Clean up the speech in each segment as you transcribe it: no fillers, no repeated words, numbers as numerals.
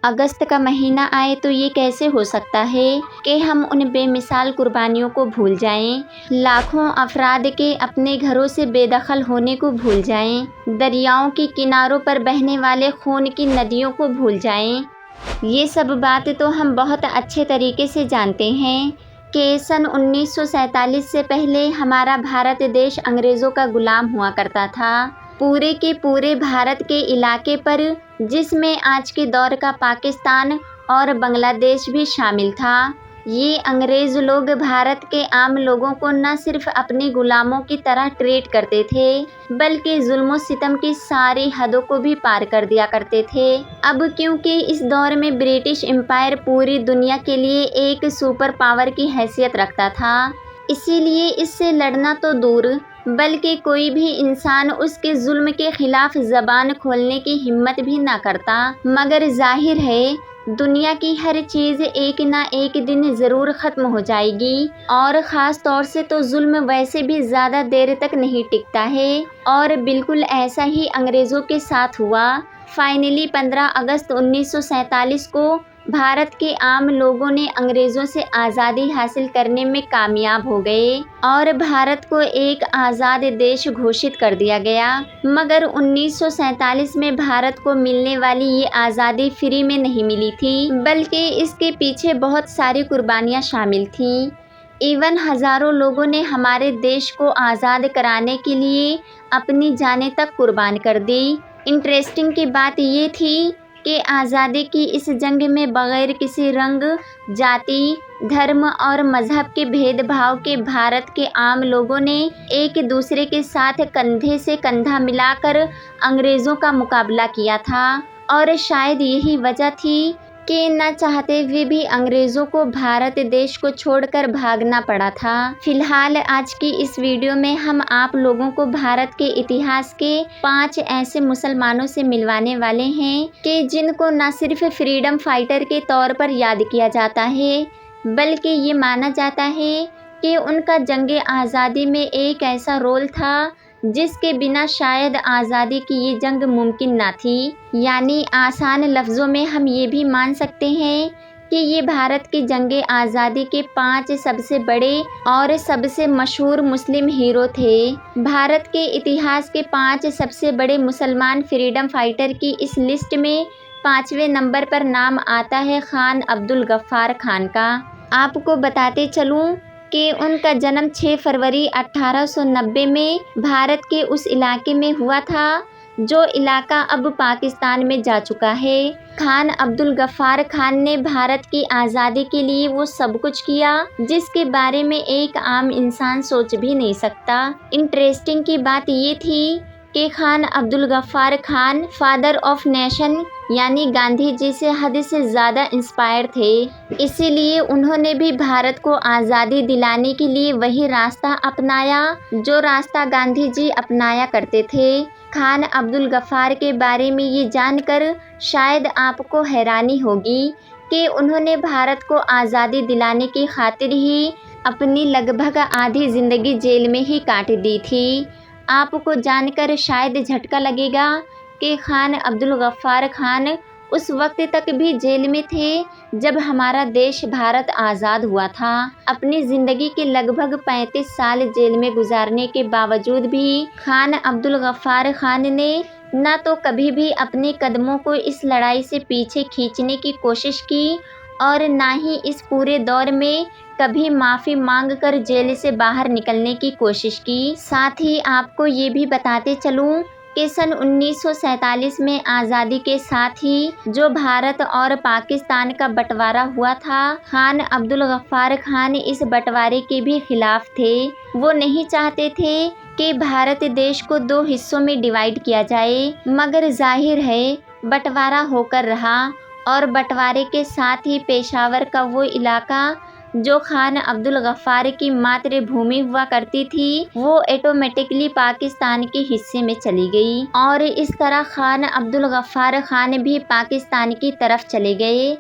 अगस्त का महीना आए तो ये कैसे हो सकता है कि हम उन बेमिसाल कुर्बानियों को भूल जाएं, लाखों अफराद के अपने घरों से बेदखल होने को भूल जाएं, दरियाओं के किनारों पर बहने वाले खून की नदियों को भूल जाएं। ये सब बात तो हम बहुत अच्छे तरीके से जानते हैं कि सन 1947 से पहले हमारा भारत देश अंग्रेज़ों का गुलाम हुआ करता था। पूरे के पूरे भारत के इलाके पर, जिसमें आज के दौर का पाकिस्तान और बांग्लादेश भी शामिल था, ये अंग्रेज़ लोग भारत के आम लोगों को न सिर्फ अपने गुलामों की तरह ट्रीट करते थे, बल्कि जुल्म सितम की सारी हदों को भी पार कर दिया करते थे। अब क्योंकि इस दौर में ब्रिटिश एम्पायर पूरी दुनिया के लिए एक सुपर पावर की हैसियत रखता था, इसीलिए इससे लड़ना तो दूर, बल्कि कोई भी इंसान उसके जुल्म के खिलाफ ज़बान खोलने की हिम्मत भी ना करता। मगर जाहिर है दुनिया की हर चीज़ एक ना एक दिन ज़रूर ख़त्म हो जाएगी, और ख़ास तौर से तो जुल्म वैसे भी ज़्यादा देर तक नहीं टिकता है। और बिल्कुल ऐसा ही अंग्रेज़ों के साथ हुआ। फाइनली 15 अगस्त 1947 को भारत के आम लोगों ने अंग्रेज़ों से आज़ादी हासिल करने में कामयाब हो गए और भारत को एक आज़ाद देश घोषित कर दिया गया। मगर 1947 में भारत को मिलने वाली ये आज़ादी फ्री में नहीं मिली थी, बल्कि इसके पीछे बहुत सारी कुर्बानियाँ शामिल थीं। इवन हज़ारों लोगों ने हमारे देश को आज़ाद कराने के लिए अपनी जानें तक कुर्बान कर दी। इंटरेस्टिंग की बात ये थी कि आज़ादी की इस जंग में बग़ैर किसी रंग, जाति, धर्म और मज़हब के भेदभाव के भारत के आम लोगों ने एक दूसरे के साथ कंधे से कंधा मिलाकर अंग्रेज़ों का मुकाबला किया था। और शायद यही वजह थी कि न चाहते हुए भी अंग्रेज़ों को भारत देश को छोड़कर भागना पड़ा था। फिलहाल आज की इस वीडियो में हम आप लोगों को भारत के इतिहास के 5 ऐसे मुसलमानों से मिलवाने वाले हैं कि जिनको न सिर्फ फ्रीडम फाइटर के तौर पर याद किया जाता है, बल्कि ये माना जाता है कि उनका जंग आज़ादी में एक ऐसा रोल था जिसके बिना शायद आज़ादी की ये जंग मुमकिन ना थी। यानी आसान लफ्ज़ों में हम ये भी मान सकते हैं कि ये भारत की जंग आज़ादी के 5 सबसे बड़े और सबसे मशहूर मुस्लिम हीरो थे। भारत के इतिहास के 5 सबसे बड़े मुसलमान फ्रीडम फाइटर की इस लिस्ट में 5वें नंबर पर नाम आता है खान अब्दुल गफ्फार खान का। आपको बताते चलूँ कि उनका जन्म 6 फरवरी 1890 में भारत के उस इलाके में हुआ था जो इलाका अब पाकिस्तान में जा चुका है। खान अब्दुल गफ्फार खान ने भारत की आज़ादी के लिए वो सब कुछ किया जिसके बारे में एक आम इंसान सोच भी नहीं सकता। इंटरेस्टिंग की बात ये थी कि Khan Abdul Ghaffar Khan father of nation यानी गांधी जी से हद से ज़्यादा इंस्पायर थे, इसीलिए उन्होंने भी भारत को आज़ादी दिलाने के लिए वही रास्ता अपनाया जो रास्ता गांधी जी अपनाया करते थे। खान अब्दुल गफ्फार के बारे में ये जानकर शायद आपको हैरानी होगी कि उन्होंने भारत को आज़ादी दिलाने की खातिर ही अपनी लगभग आधी ज़िंदगी जेल में ही काट दी थी। आपको जानकर शायद झटका लगेगा कि खान अब्दुल गफ्फार खान उस वक्त तक भी जेल में थे जब हमारा देश भारत आज़ाद हुआ था। अपनी ज़िंदगी के लगभग 35 साल जेल में गुजारने के बावजूद भी खान अब्दुल गफ्फार खान ने न तो कभी भी अपने कदमों को इस लड़ाई से पीछे खींचने की कोशिश की और ना ही इस पूरे दौर में कभी माफ़ी मांगकर जेल से बाहर निकलने की कोशिश की। साथ ही आपको ये भी बताते चलूँ कि सन 1947 में आज़ादी के साथ ही जो भारत और पाकिस्तान का बंटवारा हुआ था, खान अब्दुल गफ्फार खान इस बंटवारे के भी खिलाफ थे। वो नहीं चाहते थे कि भारत देश को 2 हिस्सों में डिवाइड किया जाए, मगर जाहिर है बंटवारा होकर रहा और बंटवारे के साथ ही पेशावर का वो इलाका जो खान अब्दुल गफ्फार की मातृभूमि हुआ करती थी, वो ऑटोमेटिकली पाकिस्तान के हिस्से में चली गई और इस तरह खान अब्दुल गफ्फार खान भी पाकिस्तान की तरफ चले गए।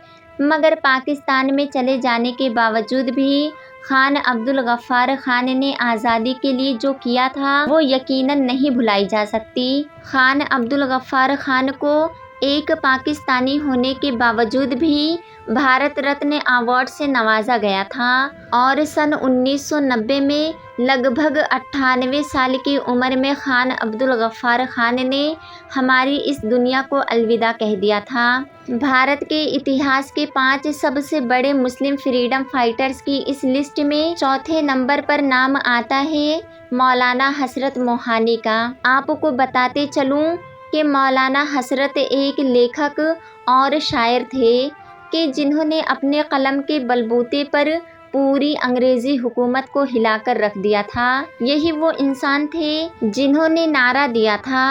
मगर पाकिस्तान में चले जाने के बावजूद भी खान अब्दुल गफ्फार खान ने आज़ादी के लिए जो किया था वो यकीनन नहीं भुलाई जा सकती। खान अब्दुल गफ्फार खान को एक पाकिस्तानी होने के बावजूद भी भारत रत्न अवार्ड से नवाजा गया था और सन 1990 में लगभग 98 साल की उम्र में खान अब्दुल गफ्फार खान ने हमारी इस दुनिया को अलविदा कह दिया था। भारत के इतिहास के 5 सबसे बड़े मुस्लिम फ्रीडम फाइटर्स की इस लिस्ट में चौथे नंबर पर नाम आता है मौलाना हसरत मोहानी का। आपको बताते चलूं कि मौलाना हसरत एक लेखक और शायर थे कि जिन्होंने अपने कलम के बलबूते पर पूरी अंग्रेज़ी हुकूमत को हिलाकर रख दिया था। यही वो इंसान थे जिन्होंने नारा दिया था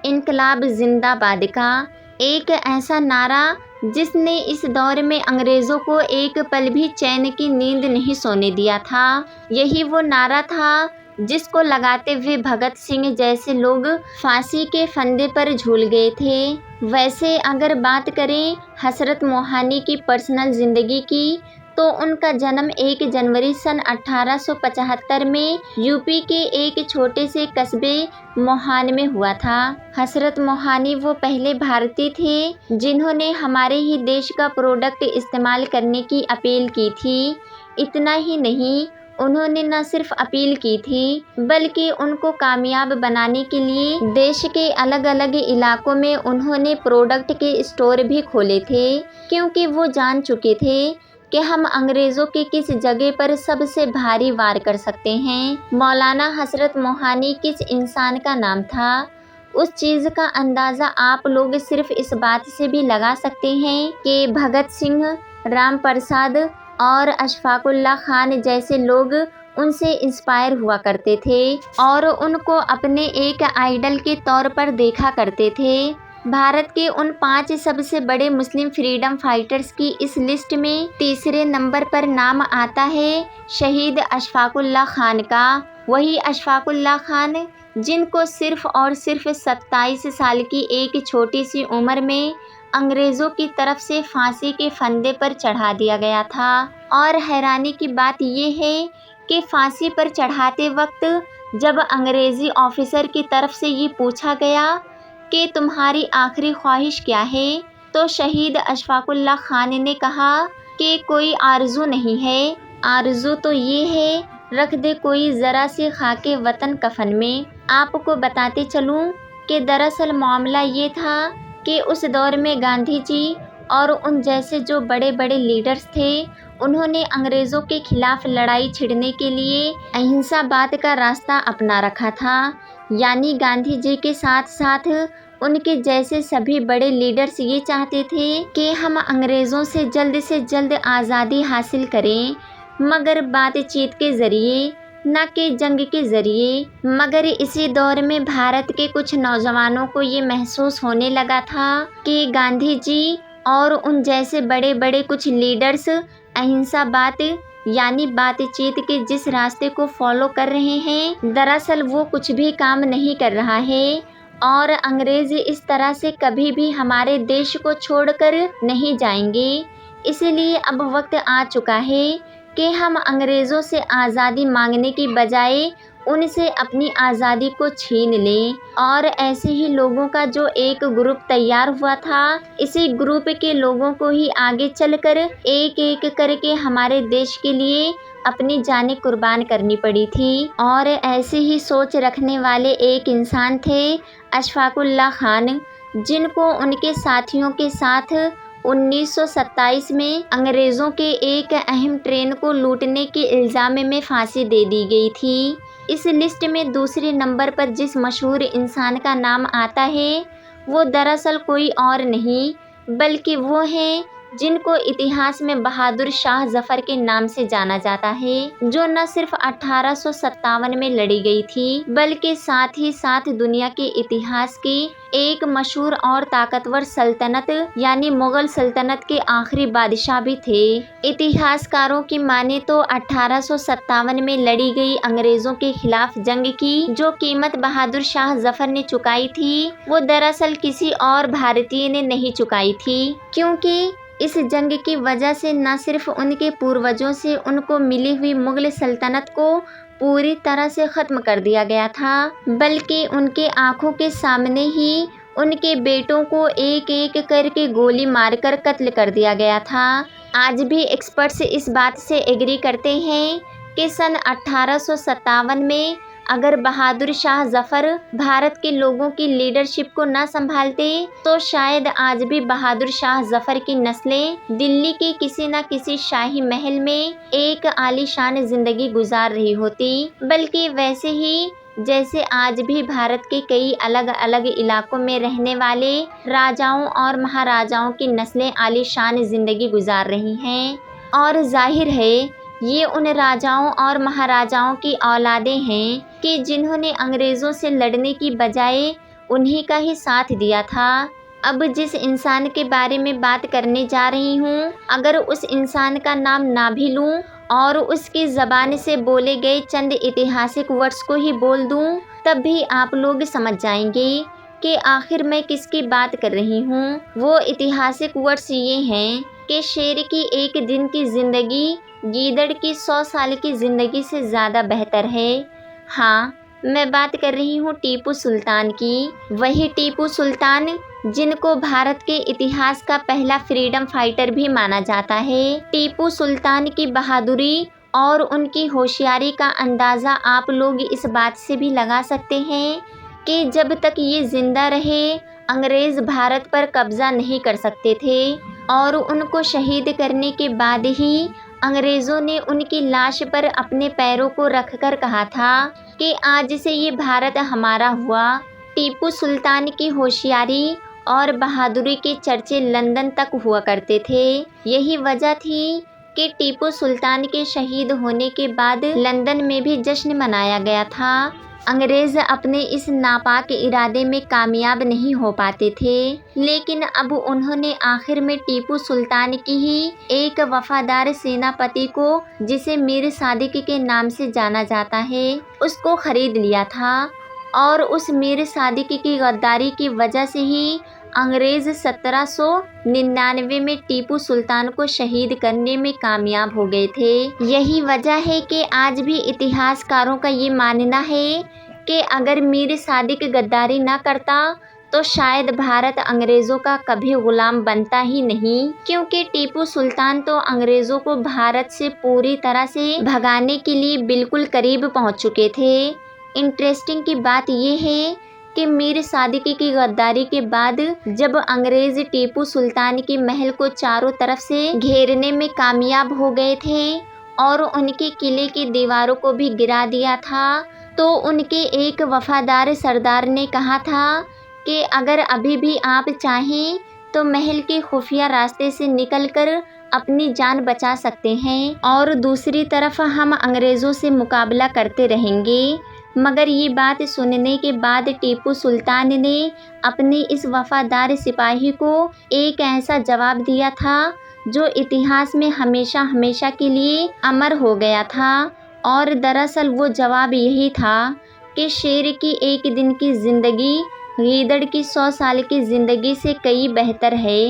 इनकलाब जिंदाबाद का, एक ऐसा नारा जिसने इस दौर में अंग्रेज़ों को एक पल भी चैन की नींद नहीं सोने दिया था। यही वो नारा था जिसको लगाते हुए भगत सिंह जैसे लोग फांसी के फंदे पर झूल गए थे। वैसे अगर बात करें हसरत मोहानी की पर्सनल ज़िंदगी की, तो उनका जन्म 1 जनवरी सन 1875 में यूपी के एक छोटे से कस्बे मोहान में हुआ था। हसरत मोहानी वो पहले भारतीय थे जिन्होंने हमारे ही देश का प्रोडक्ट इस्तेमाल करने की अपील की थी। इतना ही नहीं, उन्होंने न सिर्फ अपील की थी बल्कि उनको कामयाब बनाने के लिए देश के अलग अलग इलाकों में उन्होंने प्रोडक्ट के स्टोर भी खोले थे, क्योंकि वो जान चुके थे कि हम अंग्रेज़ों के किस जगह पर सबसे भारी वार कर सकते हैं। मौलाना हसरत मोहानी किस इंसान का नाम था, उस चीज़ का अंदाज़ा आप लोग सिर्फ इस बात से भी लगा सकते हैं कि भगत सिंह, राम प्रसाद और अशफाकुल्लाह खान जैसे लोग उनसे इंस्पायर हुआ करते थे और उनको अपने एक आइडल के तौर पर देखा करते थे। भारत के उन 5 सबसे बड़े मुस्लिम फ्रीडम फाइटर्स की इस लिस्ट में तीसरे नंबर पर नाम आता है शहीद अशफाकुल्लाह खान का। वही अशफाकुल्लाह खान जिनको सिर्फ और सिर्फ 27 साल की एक छोटी सी उम्र में अंग्रेज़ों की तरफ से फांसी के फंदे पर चढ़ा दिया गया था। और हैरानी की बात यह है कि फांसी पर चढ़ाते वक्त जब अंग्रेज़ी ऑफिसर की तरफ से ये पूछा गया कि तुम्हारी आखिरी ख्वाहिश क्या है, तो शहीद अशफाकुल्लाह खान ने कहा कि कोई आरज़ू नहीं है, आरज़ू तो ये है रख दे कोई ज़रा सी खाके वतन कफन में। आपको बताते चलूँ कि दरअसल मामला ये था कि उस दौर में गांधी जी और उन जैसे जो बड़े बड़े लीडर्स थे, उन्होंने अंग्रेज़ों के खिलाफ लड़ाई छिड़ने के लिए अहिंसावाद का रास्ता अपना रखा था। यानी गांधी जी के साथ साथ उनके जैसे सभी बड़े लीडर्स ये चाहते थे कि हम अंग्रेज़ों से जल्द आज़ादी हासिल करें, मगर बातचीत के ज़रिए, न कि जंग के ज़रिए। मगर इसी दौर में भारत के कुछ नौजवानों को ये महसूस होने लगा था कि गांधी जी और उन जैसे बड़े बड़े कुछ लीडर्स अहिंसावाद यानी बातचीत के जिस रास्ते को फॉलो कर रहे हैं, दरअसल वो कुछ भी काम नहीं कर रहा है और अंग्रेज़ इस तरह से कभी भी हमारे देश को छोड़कर नहीं जाएंगे। इसलिए अब वक्त आ चुका है कि हम अंग्रेज़ों से आज़ादी मांगने की बजाय उनसे अपनी आज़ादी को छीन लें। और ऐसे ही लोगों का जो एक ग्रुप तैयार हुआ था, इसी ग्रुप के लोगों को ही आगे चलकर एक एक करके हमारे देश के लिए अपनी जानें कुर्बान करनी पड़ी थी। और ऐसे ही सोच रखने वाले एक इंसान थे अशफाकुल्लाह खान, जिनको उनके साथियों के साथ 1927 में अंग्रेज़ों के एक अहम ट्रेन को लूटने के इल्ज़ाम में फांसी दे दी गई थी। इस लिस्ट में दूसरे नंबर पर जिस मशहूर इंसान का नाम आता है, वो दरअसल कोई और नहीं बल्कि वो हैं जिनको इतिहास में बहादुर शाह ज़फ़र के नाम से जाना जाता है, जो न सिर्फ 1857 में लड़ी गई थी बल्कि साथ ही साथ दुनिया के इतिहास की एक मशहूर और ताकतवर सल्तनत यानी मुग़ल सल्तनत के आखिरी बादशाह भी थे। इतिहासकारों की माने तो 1857 में लड़ी गई अंग्रेज़ों के खिलाफ जंग की जो कीमत बहादुर शाह ज़फ़र ने चुकाई थी, वो दरअसल किसी और भारतीय ने नहीं चुकाई थी, क्योंकि इस जंग की वजह से न सिर्फ उनके पूर्वजों से उनको मिली हुई मुग़ल सल्तनत को पूरी तरह से ख़त्म कर दिया गया था, बल्कि उनके आँखों के सामने ही उनके बेटों को एक एक करके गोली मारकर कत्ल कर दिया गया था। आज भी एक्सपर्ट्स इस बात से एग्री करते हैं कि सन 1857 में अगर बहादुर शाह जफर भारत के लोगों की लीडरशिप को न संभालते तो शायद आज भी बहादुर शाह जफर की नस्लें दिल्ली के किसी न किसी शाही महल में एक आलीशान जिंदगी गुजार रही होती। बल्कि वैसे ही जैसे आज भी भारत के कई अलग अलग इलाकों में रहने वाले राजाओं और महाराजाओं की नस्लें आलीशान जिंदगी गुजार रही हैं। और जाहिर है ये उन राजाओं और महाराजाओं की औलादें हैं कि जिन्होंने अंग्रेज़ों से लड़ने की बजाय उन्हीं का ही साथ दिया था। अब जिस इंसान के बारे में बात करने जा रही हूँ, अगर उस इंसान का नाम ना भी लूँ और उसकी ज़बान से बोले गए चंद ऐतिहासिक वर्ड्स को ही बोल दूँ, तब भी आप लोग समझ जाएंगे कि आखिर मैं किसकी बात कर रही हूँ। वो ऐतिहासिक वर्ड्स ये हैं कि शेर की एक दिन की ज़िंदगी गीदड़ की 100 साल की ज़िंदगी से ज़्यादा बेहतर है। हाँ, मैं बात कर रही हूँ टीपू सुल्तान की। वही टीपू सुल्तान जिनको भारत के इतिहास का पहला फ्रीडम फाइटर भी माना जाता है। टीपू सुल्तान की बहादुरी और उनकी होशियारी का अंदाज़ा आप लोग इस बात से भी लगा सकते हैं कि जब तक ये ज़िंदा रहे अंग्रेज़ भारत पर कब्ज़ा नहीं कर सकते थे और उनको शहीद करने के बाद ही अंग्रेज़ों ने उनकी लाश पर अपने पैरों को रखकर कहा था कि आज से ये भारत हमारा हुआ। टीपू सुल्तान की होशियारी और बहादुरी के चर्चे लंदन तक हुआ करते थे। यही वजह थी कि टीपू सुल्तान के शहीद होने के बाद लंदन में भी जश्न मनाया गया था। अंग्रेज़ अपने इस नापाक इरादे में कामयाब नहीं हो पाते थे, लेकिन अब उन्होंने आखिर में टीपू सुल्तान की ही एक वफादार सेनापति को, जिसे मीर सादिक के नाम से जाना जाता है, उसको खरीद लिया था। और उस मीर सादिक की गद्दारी की वजह से ही अंग्रेज़ 1799 में टीपू सुल्तान को शहीद करने में कामयाब हो गए थे। यही वजह है कि आज भी इतिहासकारों का ये मानना है कि अगर मीर सादिक गद्दारी ना करता तो शायद भारत अंग्रेज़ों का कभी गुलाम बनता ही नहीं, क्योंकि टीपू सुल्तान तो अंग्रेज़ों को भारत से पूरी तरह से भगाने के लिए बिल्कुल करीब पहुंच चुके थे। इंटरेस्टिंग की बात यह है कि मीर सादिक की गद्दारी के बाद जब अंग्रेज़ टीपू सुल्तान के महल को चारों तरफ से घेरने में कामयाब हो गए थे और उनके किले की दीवारों को भी गिरा दिया था, तो उनके एक वफादार सरदार ने कहा था कि अगर अभी भी आप चाहें तो महल के खुफिया रास्ते से निकलकर अपनी जान बचा सकते हैं और दूसरी तरफ हम अंग्रेज़ों से मुकाबला करते रहेंगे। मगर ये बात सुनने के बाद टीपू सुल्तान ने अपने इस वफादार सिपाही को एक ऐसा जवाब दिया था जो इतिहास में हमेशा हमेशा के लिए अमर हो गया था। और दरअसल वो जवाब यही था कि शेर की एक दिन की ज़िंदगी गीदड़ की 100 साल की ज़िंदगी से कई बेहतर है।